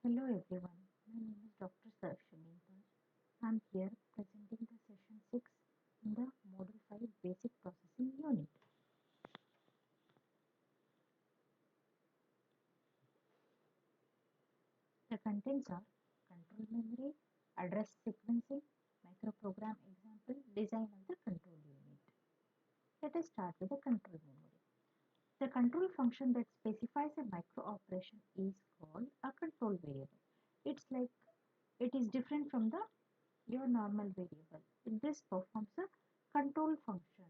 Hello everyone, my name is Dr. Session6. I'm here presenting the session 6 in the Module 5 Basic Processing Unit. The contents are control memory, address sequencing, microprogram example, design of the control unit. Let us start with the control memory. The control function that specifies a micro operation is called a control variable. It's like it is different from the your normal variable. This performs a control function.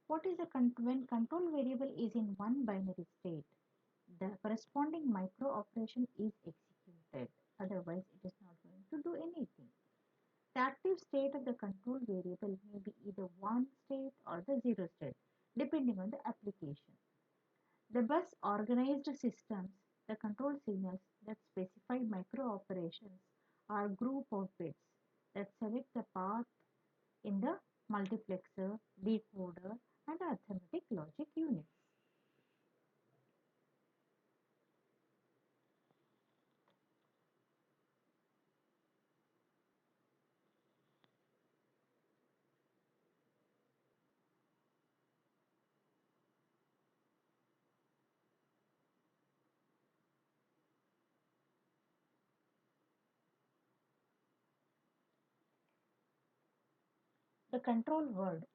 What is a when control variable is in one binary state? The corresponding micro operation is executed. Otherwise, it is not going to do anything. The active state of the control variable may be either one state or the zero state, depending on the application. The bus organized systems, the control signals that specify micro operations are group of bits that select the path in the multiplexer, decoder, and arithmetic logic units. The control word.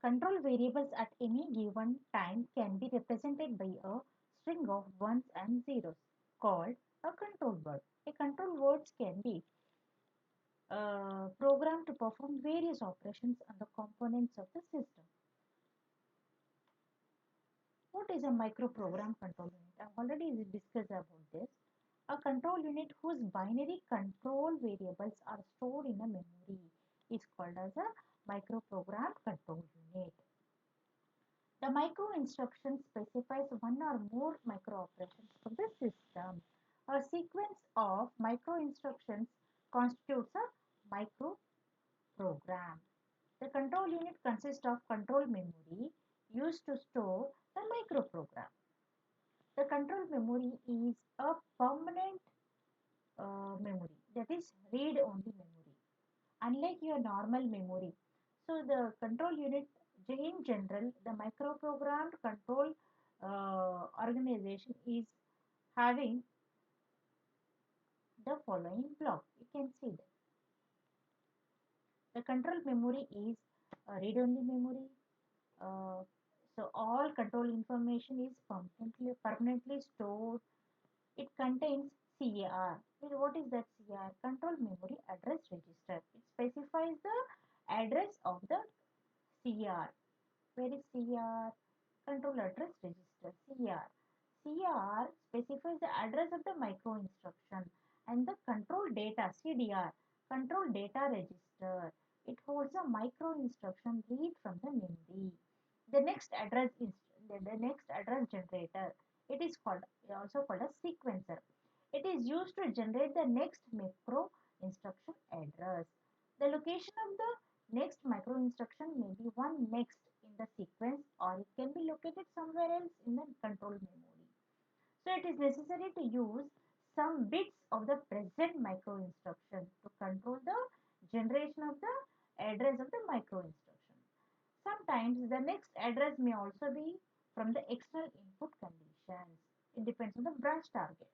Control variables at any given time can be represented by a string of ones and zeros called a control word. A control words can be programmed to perform various operations on the components of the system. What is a microprogram control unit? I've already discussed about this. A control unit whose binary control variables are stored in a memory is called as a microprogram control unit. The micro instruction specifies one or more micro operations for the system. A sequence of micro instructions constitutes a microprogram. The control unit consists of control memory used to store the microprogram. The control memory is a permanent memory, that is read only memory, unlike your normal memory. So the control unit in general, the microprogrammed control organization is having the following block. You can see that the control memory is a read only memory. uh, so all control information is permanently stored. It contains CAR. What is that CAR? Control Memory Address Register. It specifies the address of the CR. Where is CR? Control Address Register. CR. CR specifies the address of the micro instruction and the control data CDR. Control Data Register. It holds a micro instruction read from the memory. The next address is the next address generator. It is called also called a sequencer. It is used to generate the next macro instruction address. The location of the next micro instruction may be one next in the sequence, or it can be located somewhere else in the control memory. So it is necessary to use some bits of the present micro instruction to control the generation of the address of the micro instruction. Sometimes the next address may also be from the external input conditions. It depends on the branch target.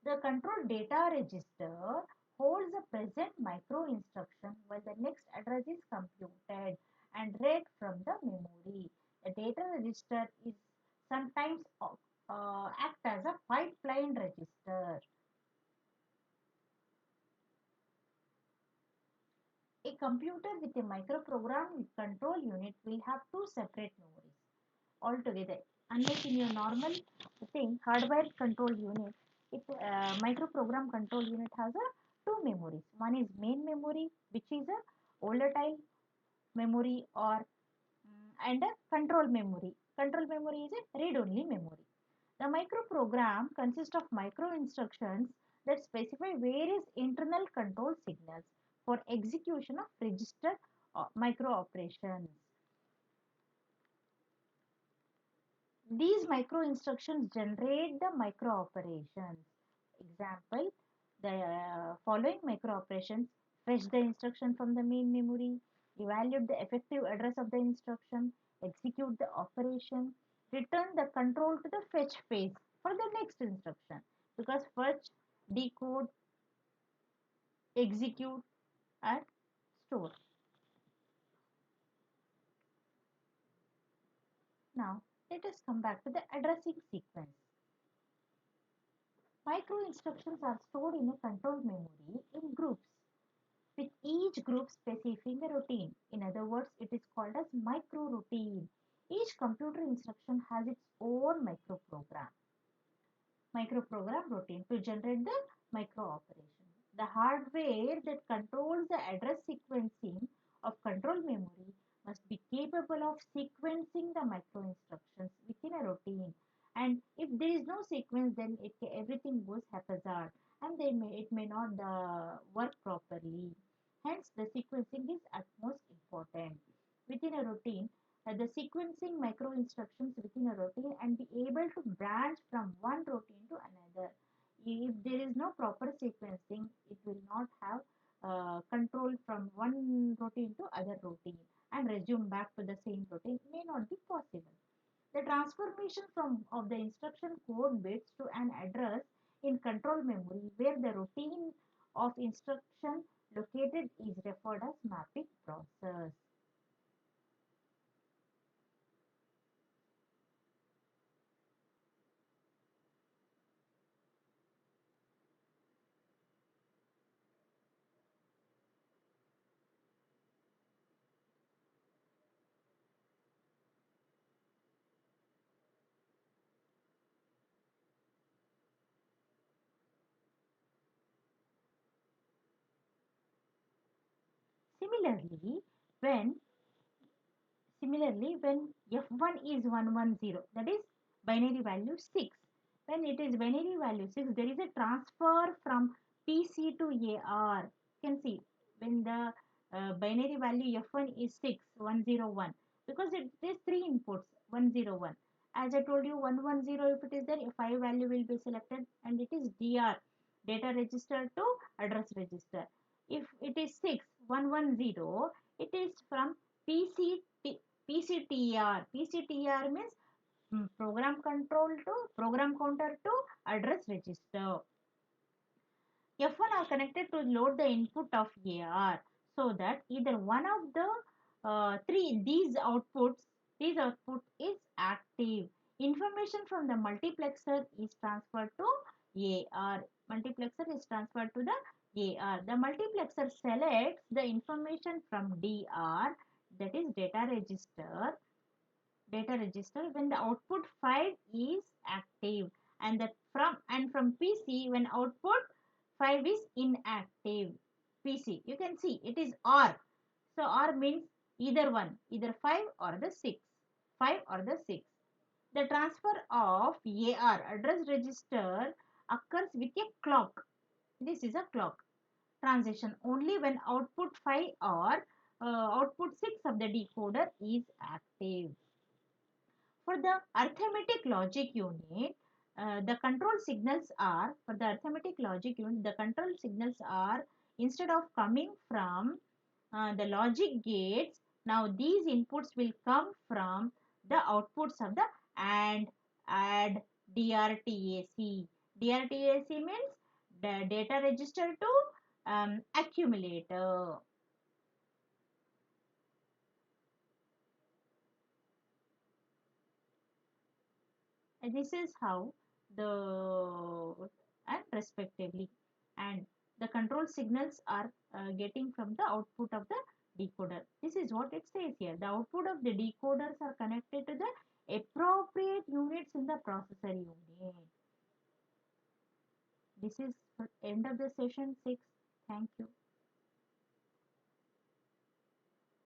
The control data register holds the present micro instruction while the next address is computed and read from the memory. The data register is sometimes act as a pipeline register. A computer with a microprogram control unit will have two separate memories altogether. Unlike in your normal thing, hardware control unit, it microprogram control unit has a two memories. One is main memory, which is a volatile memory or and a control memory. Control memory is a read-only memory. The microprogram consists of micro instructions that specify various internal control signals for execution of register micro operations. These micro instructions generate the micro operations. Example, the following micro operations: fetch the instruction from the main memory, evaluate the effective address of the instruction, execute the operation, return the control to the fetch phase for the next instruction. Because fetch, decode, execute, and store. Now, let us come back to the addressing sequence. Micro instructions are stored in a control memory in groups, with each group specifying a routine. In other words, it is called as micro routine. Each computer instruction has its own microprogram routine to generate the micro operation. The hardware that controls the address sequencing of control memory must be capable of sequencing the micro instructions within a routine. And if there is no sequence, then everything goes haphazard and it may not work properly. Hence, the sequencing is at most important. Within a routine, the sequencing micro instructions within a routine and be able to branch from one routine to another. If there is no proper sequencing, it will not have control from one routine to other routine and resume back to the same routine may not be possible. The transformation from of the instruction code bits to an address in control memory where the routine of instruction located is referred as mapping process. Similarly, when when F1 is 110, that is binary value 6. When it is binary value 6, there is a transfer from PC to AR. You can see when the binary value F1 is 6, 101, because it is three inputs, 101. As I told you, 110, if it is there, a 5 value will be selected and it is DR, data register to address register. If it is 6, 110, it is from PC PCTR. PCTR means program control to program counter to address register. F1 are connected to load the input of AR so that either one of the three these output is active. Information from the multiplexer is transferred to AR. Multiplexer is transferred to the AR. The multiplexer selects the information from DR, that is data register when the output 5 is active, and that from PC when output 5 is inactive. PC, you can see it is OR. So OR means either one, either 5 or the 6. 5 or the 6. The transfer of AR address register occurs with a clock. This is a clock transition only when output 5 or output 6 of the decoder is active. For the arithmetic logic unit, the control signals are, for the arithmetic logic unit, the control signals are, instead of coming from the logic gates, now these inputs will come from the outputs of the AND, add, DRTAC. DRTAC means the data register to accumulator. And this is how the and respectively, and the control signals are getting from the output of the decoder. This is what it says here. The output of the decoders are connected to the appropriate units in the processor unit. This is the end of the session 6. Thank you.